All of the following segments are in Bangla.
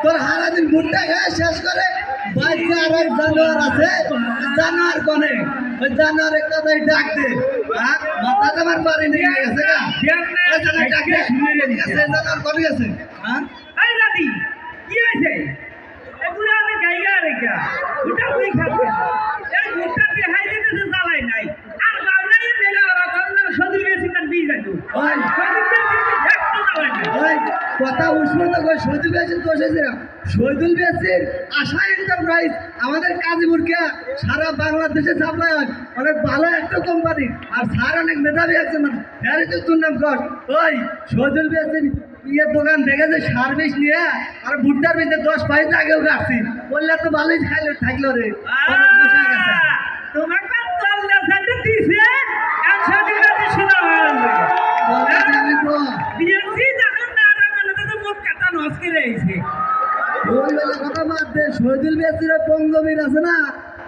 তোর সারাদিন ভুট্টা খেয়ে শেষ করে বাচ্চা আর এক জানোয়ার আছে, জানোয়ার কনে ওই জানোয়ারের কথাই ডাক দে। মাথা তোমার বাড়ি নিয়ে গেছে গা, ডাক দে। জানোয়ার কনে গেছে? হ্যাঁ দাদি কি হয়েছে? এগুলো আমি গাইয়া রেখা ভুট্টা তুই খাবে এই ভুট্টা দিয়ে হাই দিতে চালাই নাই আর বাবলাই মেলা ওরা কমনা সদুর বেশি কাট দিয়ে যাইতো ওই সদুর বেশি একটা চালাই না ওই কথা উষ্ণতা কই শহীদুল বেসির দোষ হয়েছে। শহীদুল বেসির আশা এন্টারপ্রাইজ আমাদের কাজীপুরকে সারা বাংলাদেশে সাপ্লাই হয়, অনেক ভালো একটা কোম্পানি আর স্যার অনেক মেধাবী আছে। মানে ভ্যারি তো দুর্নাম কর। ওই শহীদুল বেসির ইয়ের দোকান দেখেছে সার্ভিস নিয়ে আর ভুট্টার ভিতরে 10 5 আগেও রাখছি, বললে তো ভালোই থাকলো রে। তোমাকে তল্লা সাথে দিছে আর সদুর বেশি শোনা হয়ে গেছে আমি তো বিএসসি যখন না মানে তো মুখ কাটা নষ্ট করে আইছে ওই বেলা কথা বাদ দে। শহীদুল বেসির বঙ্গবীর আছে না,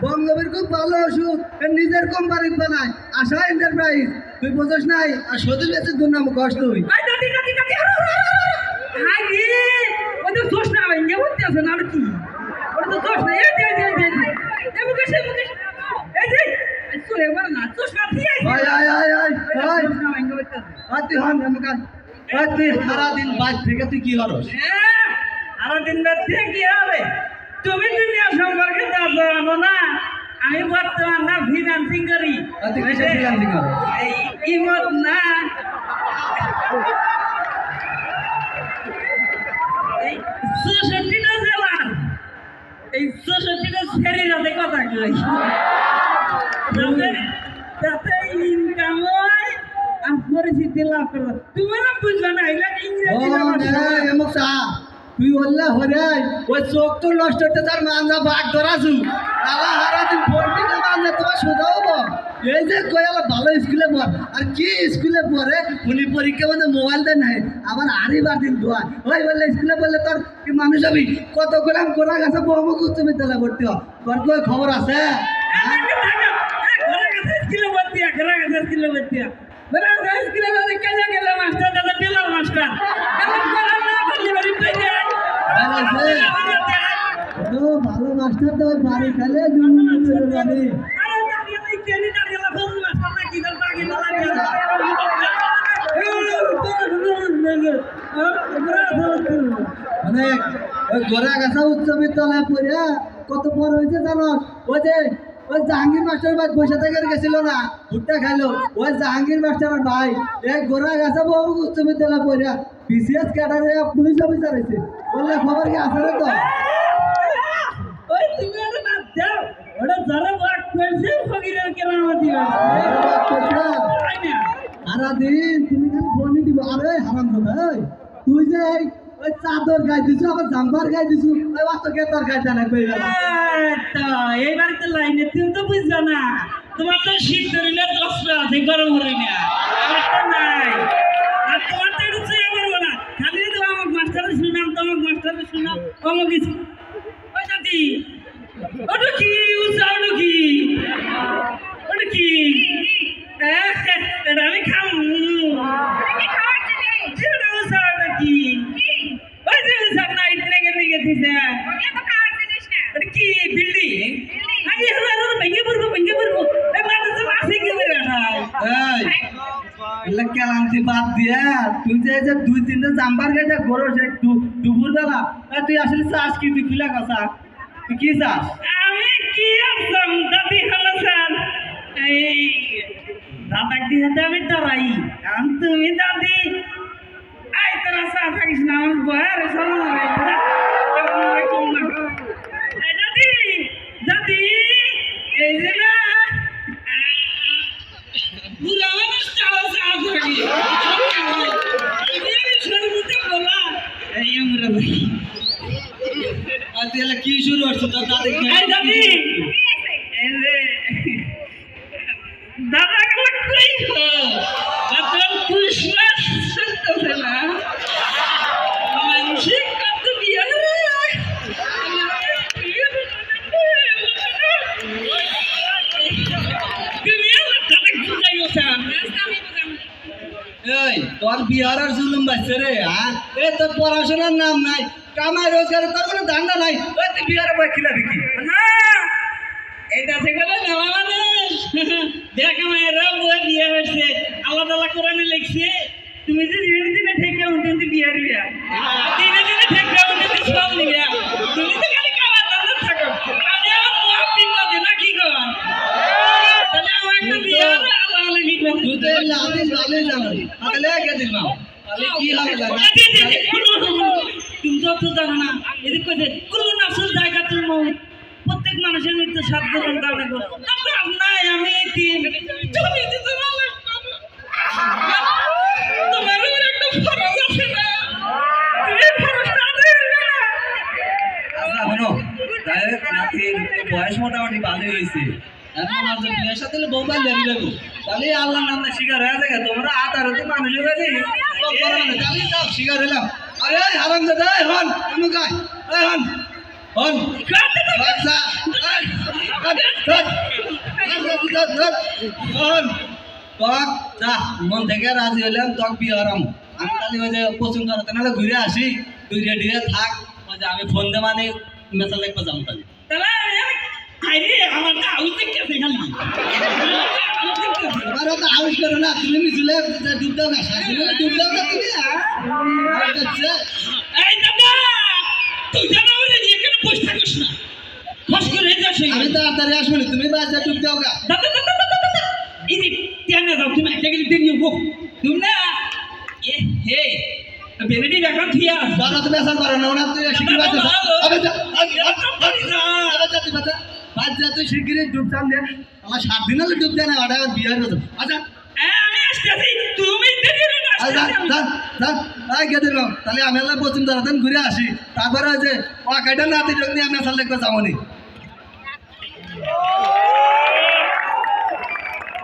বঙ্গবীর খুব ভালো ওষুধ নিজের কোম্পানি বানায় আশা এন্টারপ্রাইজ, তুই বুঝছ নাই? আর শহীদুল বেসির দুর্নাম কষ্ট তুই। আই দাদি দাদি দাদি হাই রে ও তো দোষ না ভাই নে হচ্ছে আছে না আর কি ওটা তো দোষ না এই দে দে দে এ মুকেশ এই যে চলে বল না দোষ না দিয়ে আয় আয় আয় আয় আয় দোষ না ভাই নে হচ্ছে তুই হন আমাকে তুই সারাদিন বাজ থেকে তুই কি করস? আর দিন রাত কি হবে তুমি দুনিয়া সম্পর্কে জানো না আমি বর্তমান না ফিনান্সিং করি তুই কিসে ফ্রিল্যান্সিং করস? এই ইমত না এই ৬৪টা জেলার এই ৬৪টা শরীরে কথা কই যাতে ইনকাম হয় আর পরিচিতি লাভ করো তুমি না বুঝবে না এটা ইংরেজি ভাষা। তুই বললে হরে ওই চোখ তো নষ্ট হতে তার মানজা ভাগ ধরাছু তারা সারাদিন পড়বি না মানজা তোমার সোজাও বল। এই যে কয়ালা ভালো স্কুলে পড় আর কি স্কুলে পড়ে উনি পরীক্ষা মধ্যে মোবাইল দেয় নাই আবার আড়িবার দিন ধোয়া ওই বললে স্কুলে বললে তোর কি মানুষ হবি কত গ্রাম গোড়া গাছে বহুমুখ উচ্চ বিদ্যালয় ভর্তি হ, তোর কি খবর আছে? ভালো মাস্টার তো বাড়ি খেলে বাড়ি অনেক ওই গোড়া গাছা উচ্চ বিদ্যালয়ে পড়িয়া কত বড় হয়েছে জানো? ওই যে ওই জাহাঙ্গীর মাস্টার ভাই বসে থেকে গেছিল না ভুট্টা খাইলো, ওই জাহাঙ্গীর মাস্টারের ভাই এই গোড়া গাছা বহু উচ্চ বিদ্যালয়ে পড়িয়া বিসিএস ক্যাডারে পুলিশ অফিসার হয়েছে, বললে খবর কি আছে তো? সারাদিন তুমি খালি ফোনই দিব। আরে হারাম ভাই তুই যে ওই চাদর গাই দিছু আবার জাম্পার গাই দিছু ওই বাচ্চা কে তোর গাইতে না কই গেল এইবার তো লাইনে তুমি তো বুঝছো না তোমার তো শীত ধরিলে দশটা আছে গরম হলে না আমার তো নাই আর তোমার তো একটু চেয়ে করবো না খালি তো আমার মাস্টারে শুনাম তোমার মাস্টারে শুনাম অমুক কিছু ওই দাদি ওটা কি ওটা কি ওটা কি এটা আমি খাম এটা ওটা কি ওই যে সব নাইট লেগে দিছে এটা কি বিল্ডিং আমি হলো ভেঙে পড়বো এই মানুষ মাসে কি বের হয় এই এলা কেলান্তি বাদ দিয়া তুই যে যে 2-3টা জাম্পার গাইতে গরস একটু দুপুর বেলা তুই আসলে চাস কি তুই খুলা কথা তুই কি চাস? আমি কি আসলাম দাদি হলো স্যার এই দাদা কি হাতে আমি ডরাই কারণ তুমি দাদি আই তোরা চা থাকিস না আমার বয়ার চলো না দাদি দাদি এই যে না বুড়া মানুষ চাও চা করি সরবতে বলা এই আমরা ভাই আর তুই এলা কি শুরু করছিস তোর দাদি এই দাদি এই যে দাদা কই হো বাতন কুশমাস সন্তছে না মানসিক কত বিয়া তুমি আমার দাদা বুঝাইও স্যার এই তোর বিহারের জুলুম বাচ্চা রে হ্যাঁ এ তোর পড়াশোনার নাম নাই কামাই রোজগারের তোর কোনো ধান্দা নাই ওই তুই বিহারে বই খিলাবি কি না এটা থেকে নেওয়া মানুষ দেখ মায়েরা বই বিয়ে হয়েছে আল্লাহ তালা কোরআনে লিখছে তুমি যে দিনে দিনে ঠেকে উঠে বিয়ে দিবা দিনে দিনে ঠেকে উঠে সব নিবে তুমি তো খালি খাবার দাম থাকো আমি আমার মুআফিক করে না কি কর তাহলে আমার একটা বিয়ে হবে আল্লাহ লাগি তুই তো এই লাদিস ভালোই জানো তাহলে কে দিলাম তাহলে কি হবে জানা তুমি তো জানো না এদিক কইছে কুল্লু নাফসুল যায়গাতুল মউত প্রত্যেক মানুষের মৃত্যু সাত গ্রহণ করবে নাই আমি তুমি দিতে পারলে তোমার একটা ফরজ আছে না তুমি ফরজটা আদায় করবে না আচ্ছা শোনো নাতির বয়স মোটামুটি ভালোই হয়েছে এখন আর যে বিয়ের সাথে বোম্বাই লেগে যাবো তাহলে আল্লাহর নামে শিকার হয়ে থাকে তোমরা আতারতে মানুষ হয়ে যাই তাহলে যাও শিকার হলাম আরে হারাম দাদা হন তুমি গায় হন হন বাচ্চা হন তক যা মন থেকে রাজি হইলাম তক বিয়ে হারাম আমি তাহলে ওই যে পছন্দ করতে নাহলে ঘুরে আসি তুই রেডি হয়ে থাক ওই যে আমি ফোন দে মানে মেসাল একবার যাবো তাহলে তাহলে আরে আমার না আউজ দেখতে খালি আরে তো আউজ করো না তুমি মিছিলে ডুব দাও না ডুব দাও না তুমি আচ্ছা এই দাদা তুই জানো রে এখানে বসে থাকিস না ফস করে যাস আমি তাড়াতাড়ি আসবো না তুমি বাজে ডুব দাও গা দাদা এই যে তিয়ানা দাও তুমি একটা গেলে দেনিও গো তুমি না এ হে বেনেডি রাখান থিয়া দাদা তুমি আসার পারো না ওনা তুই শিগগির বাজে আবে যা বাজে তুই শিগগির ডুব চান দে আমার 7 দিন হলো ডুব দেয় না ওটা বিয়ে হয়ে গেছে আচ্ছা আমি আসতেছি তুমি দেরি না যা যা যা আই গেদে নাও তাহলে আমি আল্লাহ পছন্দ রাতেন ঘুরে আসি তারপরে যে ও কাইটা নাতি যোগ নিয়ে আমি আসলে একবার যাবো নি